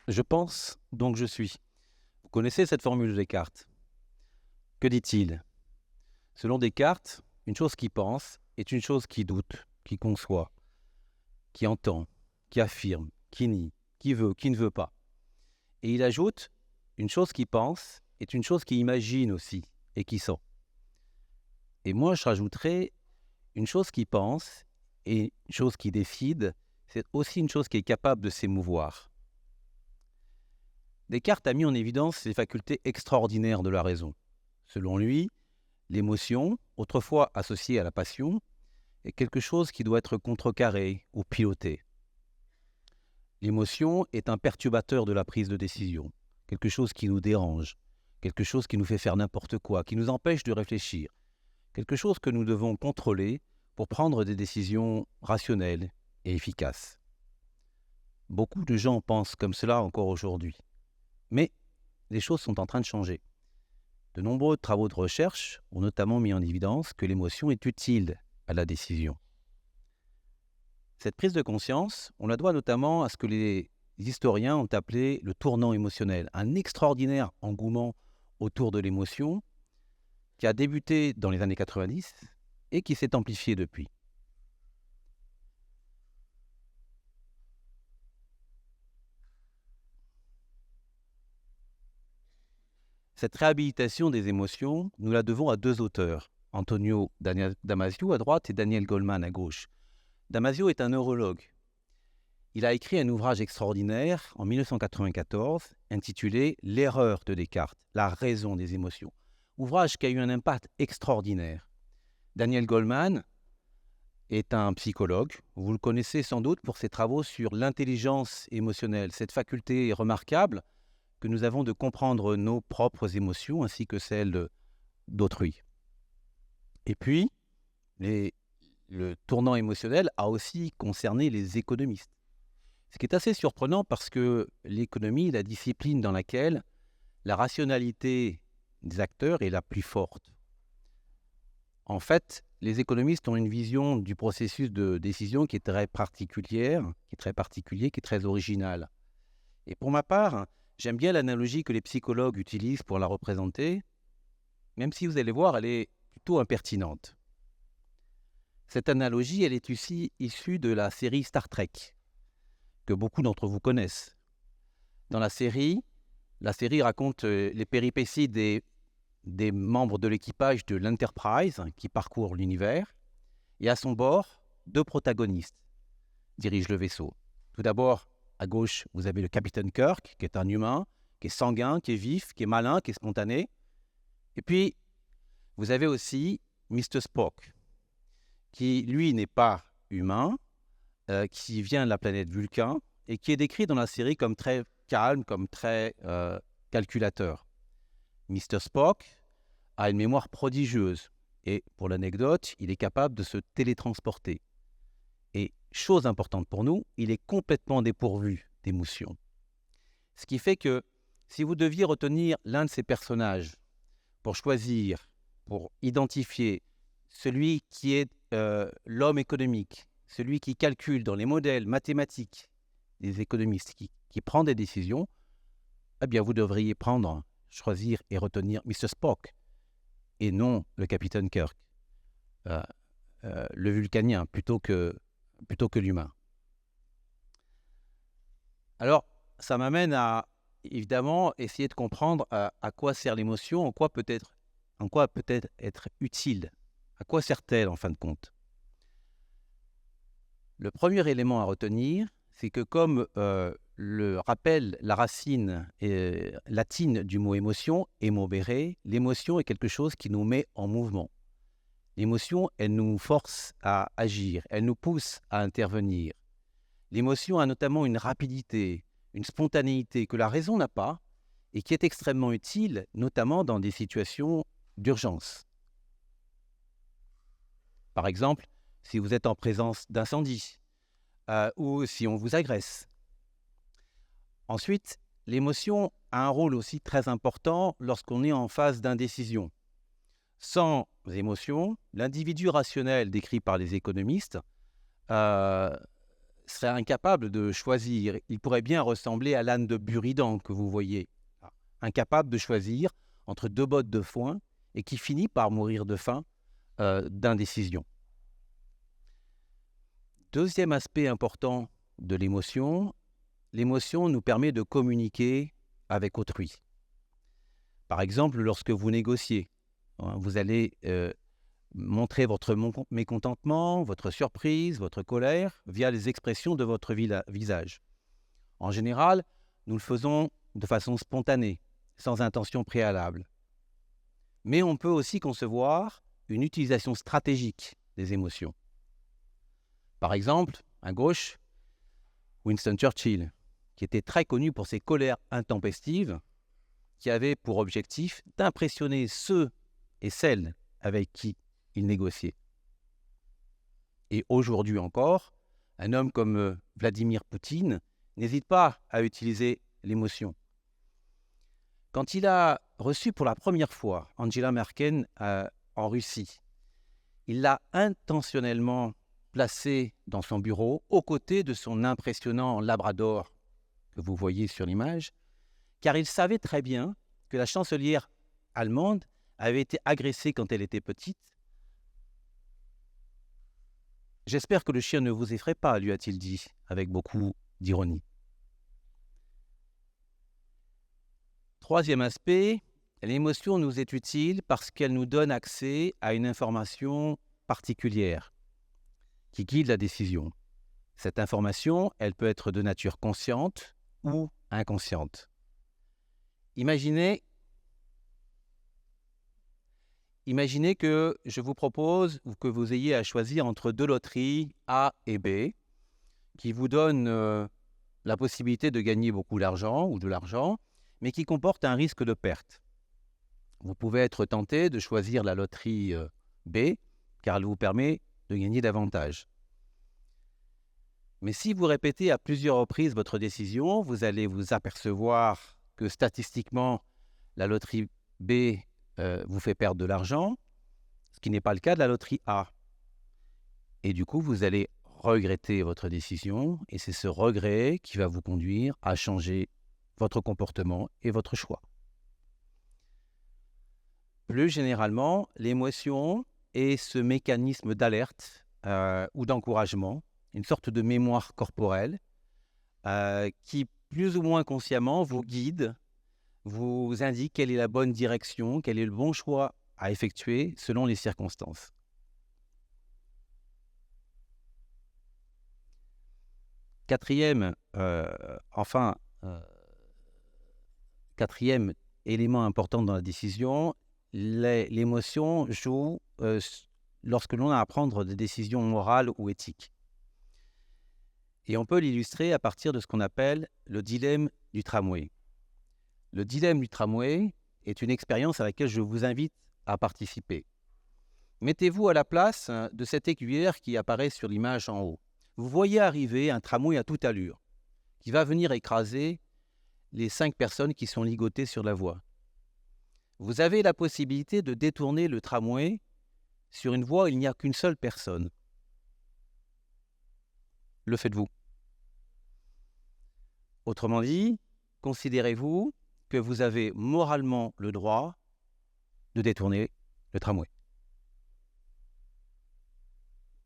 Je pense, donc je suis. Vous connaissez cette formule de Descartes? Que dit-il? Selon Descartes, une chose qui pense est une chose qui doute, qui conçoit, qui entend, qui affirme, qui nie, qui veut, qui ne veut pas. Et il ajoute, une chose qui pense est une chose qui imagine aussi et qui sent. Et moi, je rajouterais, une chose qui pense et une chose qui décide, c'est aussi une chose qui est capable de s'émouvoir. Descartes a mis en évidence les facultés extraordinaires de la raison. Selon lui, l'émotion, autrefois associée à la passion, est quelque chose qui doit être contrecarré ou piloté. L'émotion est un perturbateur de la prise de décision, quelque chose qui nous dérange, quelque chose qui nous fait faire n'importe quoi, qui nous empêche de réfléchir, quelque chose que nous devons contrôler pour prendre des décisions rationnelles et efficaces. Beaucoup de gens pensent comme cela encore aujourd'hui. Mais les choses sont en train de changer. De nombreux travaux de recherche ont notamment mis en évidence que l'émotion est utile à la décision. Cette prise de conscience, on la doit notamment à ce que les historiens ont appelé le tournant émotionnel, un extraordinaire engouement autour de l'émotion qui a débuté dans les années 90 et qui s'est amplifié depuis. Cette réhabilitation des émotions, nous la devons à deux auteurs, Antonio Damasio à droite et Daniel Goleman à gauche. Damasio est un neurologue. Il a écrit un ouvrage extraordinaire en 1994 intitulé « L'erreur de Descartes, la raison des émotions ». Ouvrage qui a eu un impact extraordinaire. Daniel Goleman est un psychologue. Vous le connaissez sans doute pour ses travaux sur l'intelligence émotionnelle, cette faculté remarquable que nous avons de comprendre nos propres émotions ainsi que celles d'autrui. Et puis, le tournant émotionnel a aussi concerné les économistes. Ce qui est assez surprenant parce que l'économie est la discipline dans laquelle la rationalité des acteurs est la plus forte. En fait, les économistes ont une vision du processus de décision qui est très particulière, qui est très originale. Et pour ma part, j'aime bien l'analogie que les psychologues utilisent pour la représenter, même si vous allez voir, elle est plutôt impertinente. Cette analogie, elle est aussi issue de la série Star Trek, que beaucoup d'entre vous connaissent. Dans la série raconte les péripéties des membres de l'équipage de l'Enterprise qui parcourent l'univers, et à son bord, deux protagonistes dirigent le vaisseau. Tout d'abord, à gauche, vous avez le capitaine Kirk, qui est un humain, qui est sanguin, qui est vif, qui est malin, qui est spontané. Et puis, vous avez aussi Mr. Spock, qui, lui, n'est pas humain, qui vient de la planète Vulcain, et qui est décrit dans la série comme très calme, comme très calculateur. Mr. Spock a une mémoire prodigieuse, et pour l'anecdote, il est capable de se télétransporter. Et chose importante pour nous, il est complètement dépourvu d'émotions. Ce qui fait que si vous deviez retenir l'un de ces personnages pour choisir, pour identifier celui qui est l'homme économique, celui qui calcule dans les modèles mathématiques des économistes, qui prend des décisions, eh bien vous devriez choisir et retenir Mr. Spock et non le capitaine Kirk, le vulcanien, plutôt que l'humain. Alors, ça m'amène à, évidemment, essayer de comprendre à quoi sert l'émotion, en quoi peut-être être utile, à quoi sert-elle en fin de compte. Le premier élément à retenir, c'est que comme le rappelle la racine latine du mot émotion, émovere, l'émotion est quelque chose qui nous met en mouvement. L'émotion, elle nous force à agir, elle nous pousse à intervenir. L'émotion a notamment une rapidité, une spontanéité que la raison n'a pas et qui est extrêmement utile, notamment dans des situations d'urgence. Par exemple, si vous êtes en présence d'incendie ou si on vous agresse. Ensuite, l'émotion a un rôle aussi très important lorsqu'on est en phase d'indécision. Sans émotion, l'individu rationnel décrit par les économistes serait incapable de choisir. Il pourrait bien ressembler à l'âne de Buridan que vous voyez, incapable de choisir entre deux bottes de foin et qui finit par mourir de faim d'indécision. Deuxième aspect important de l'émotion nous permet de communiquer avec autrui. Par exemple, lorsque vous négociez, vous allez montrer votre mécontentement, votre surprise, votre colère via les expressions de votre visage. En général, nous le faisons de façon spontanée, sans intention préalable. Mais on peut aussi concevoir une utilisation stratégique des émotions. Par exemple, à gauche, Winston Churchill, qui était très connu pour ses colères intempestives, qui avait pour objectif d'impressionner ceux et celles avec qui il négociait. Et aujourd'hui encore, un homme comme Vladimir Poutine n'hésite pas à utiliser l'émotion. Quand il a reçu pour la première fois Angela Merkel en Russie, il l'a intentionnellement placée dans son bureau aux côtés de son impressionnant labrador que vous voyez sur l'image, car il savait très bien que la chancelière allemande avait été agressée quand elle était petite. « J'espère que le chien ne vous effraie pas », lui a-t-il dit, avec beaucoup d'ironie. Troisième aspect, l'émotion nous est utile parce qu'elle nous donne accès à une information particulière qui guide la décision. Cette information, elle peut être de nature consciente ou inconsciente. Imaginez que je vous propose que vous ayez à choisir entre deux loteries A et B qui vous donnent la possibilité de gagner beaucoup d'argent ou de l'argent, mais qui comportent un risque de perte. Vous pouvez être tenté de choisir la loterie B car elle vous permet de gagner davantage. Mais si vous répétez à plusieurs reprises votre décision, vous allez vous apercevoir que statistiquement, la loterie B vous fait perdre de l'argent, ce qui n'est pas le cas de la loterie A. Et du coup, vous allez regretter votre décision, et c'est ce regret qui va vous conduire à changer votre comportement et votre choix. Plus généralement, l'émotion est ce mécanisme d'alerte ou d'encouragement, une sorte de mémoire corporelle qui, plus ou moins consciemment, vous guide, vous indique quelle est la bonne direction, quel est le bon choix à effectuer selon les circonstances. Quatrième élément important dans la décision, l'émotion joue lorsque l'on a à prendre des décisions morales ou éthiques. Et on peut l'illustrer à partir de ce qu'on appelle le dilemme du tramway. Le dilemme du tramway est une expérience à laquelle je vous invite à participer. Mettez-vous à la place de cette aiguillère qui apparaît sur l'image en haut. Vous voyez arriver un tramway à toute allure qui va venir écraser les 5 personnes qui sont ligotées sur la voie. Vous avez la possibilité de détourner le tramway sur une voie où il n'y a qu'une seule personne. Le faites-vous? Autrement dit, considérez-vous que vous avez moralement le droit de détourner le tramway?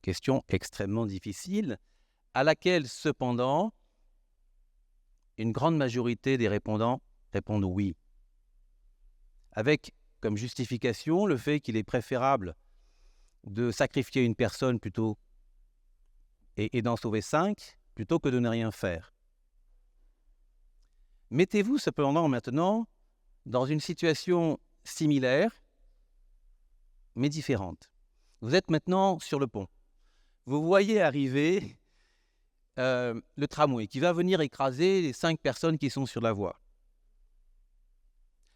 Question extrêmement difficile, à laquelle cependant, une grande majorité des répondants répondent oui. Avec comme justification le fait qu'il est préférable de sacrifier une personne plutôt et d'en sauver 5 plutôt que de ne rien faire. Mettez-vous cependant maintenant dans une situation similaire, mais différente. Vous êtes maintenant sur le pont. Vous voyez arriver le tramway qui va venir écraser les 5 personnes qui sont sur la voie.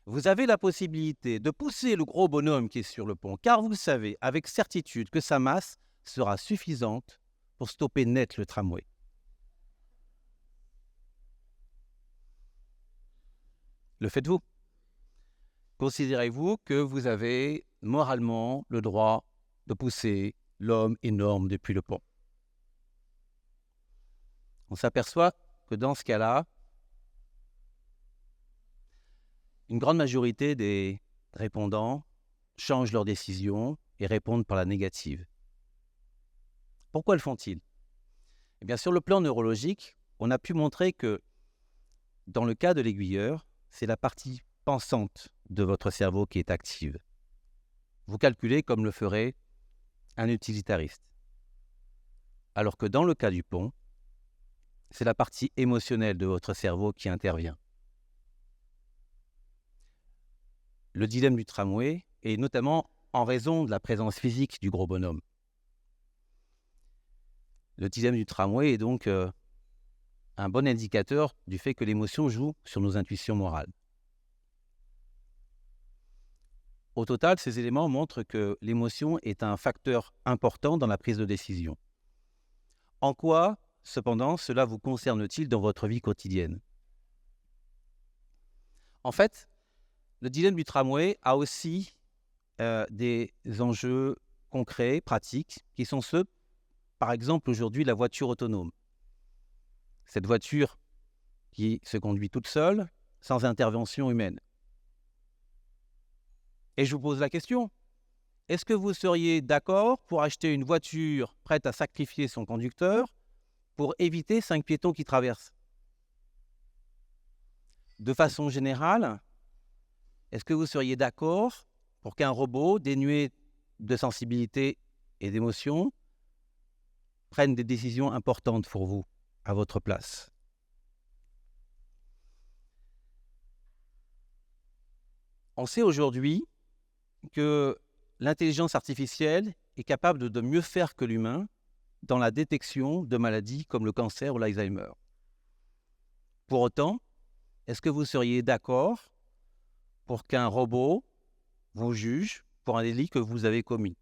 Vous avez la possibilité de pousser le gros bonhomme qui est sur le pont, car vous savez avec certitude que sa masse sera suffisante pour stopper net le tramway. Le faites-vous? Considérez-vous que vous avez moralement le droit de pousser l'homme énorme depuis le pont? on s'aperçoit que dans ce cas-là, une grande majorité des répondants changent leur décision et répondent par la négative. Pourquoi le font-ils? Eh bien, sur le plan neurologique, on a pu montrer que dans le cas de l'aiguilleur, c'est la partie pensante de votre cerveau qui est active. Vous calculez comme le ferait un utilitariste. Alors que dans le cas du pont, c'est la partie émotionnelle de votre cerveau qui intervient. Le dilemme du tramway est notamment en raison de la présence physique du gros bonhomme. Le dilemme du tramway est donc un bon indicateur du fait que l'émotion joue sur nos intuitions morales. Au total, ces éléments montrent que l'émotion est un facteur important dans la prise de décision. En quoi, cependant, cela vous concerne-t-il dans votre vie quotidienne? En fait, le dilemme du tramway a aussi des enjeux concrets, pratiques, qui sont ceux, par exemple, aujourd'hui, la voiture autonome. Cette voiture qui se conduit toute seule, sans intervention humaine. Et je vous pose la question, est-ce que vous seriez d'accord pour acheter une voiture prête à sacrifier son conducteur pour éviter 5 piétons qui traversent? De façon générale, est-ce que vous seriez d'accord pour qu'un robot dénué de sensibilité et d'émotion prenne des décisions importantes pour vous, à votre place? On sait aujourd'hui que l'intelligence artificielle est capable de mieux faire que l'humain dans la détection de maladies comme le cancer ou l'Alzheimer. Pour autant, est-ce que vous seriez d'accord pour qu'un robot vous juge pour un délit que vous avez commis?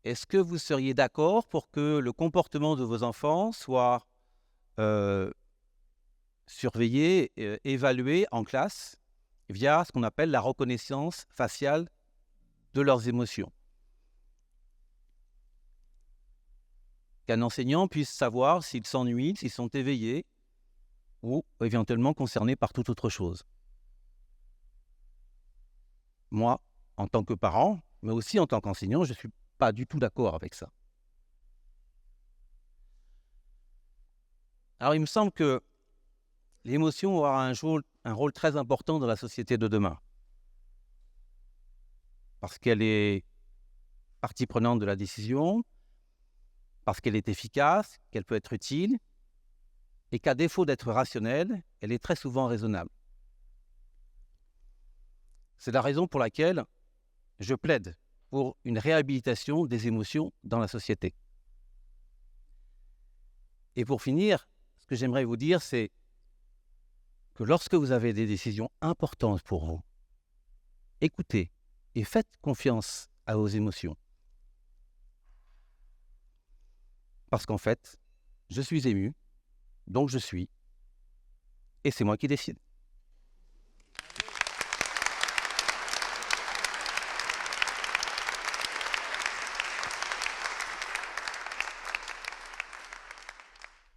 Est-ce que vous seriez d'accord pour que le comportement de vos enfants soit surveillé, évalué en classe via ce qu'on appelle la reconnaissance faciale de leurs émotions? Qu'un enseignant puisse savoir s'ils s'ennuient, s'ils sont éveillés ou éventuellement concernés par toute autre chose. Moi, en tant que parent, mais aussi en tant qu'enseignant, je ne suis pas du tout d'accord avec ça. Alors, il me semble que l'émotion aura un rôle très important dans la société de demain. Parce qu'elle est partie prenante de la décision, parce qu'elle est efficace, qu'elle peut être utile, et qu'à défaut d'être rationnelle, elle est très souvent raisonnable. C'est la raison pour laquelle je plaide pour une réhabilitation des émotions dans la société. Et pour finir, ce que j'aimerais vous dire, c'est que lorsque vous avez des décisions importantes pour vous, écoutez et faites confiance à vos émotions. Parce qu'en fait, je suis ému, donc je suis, et c'est moi qui décide.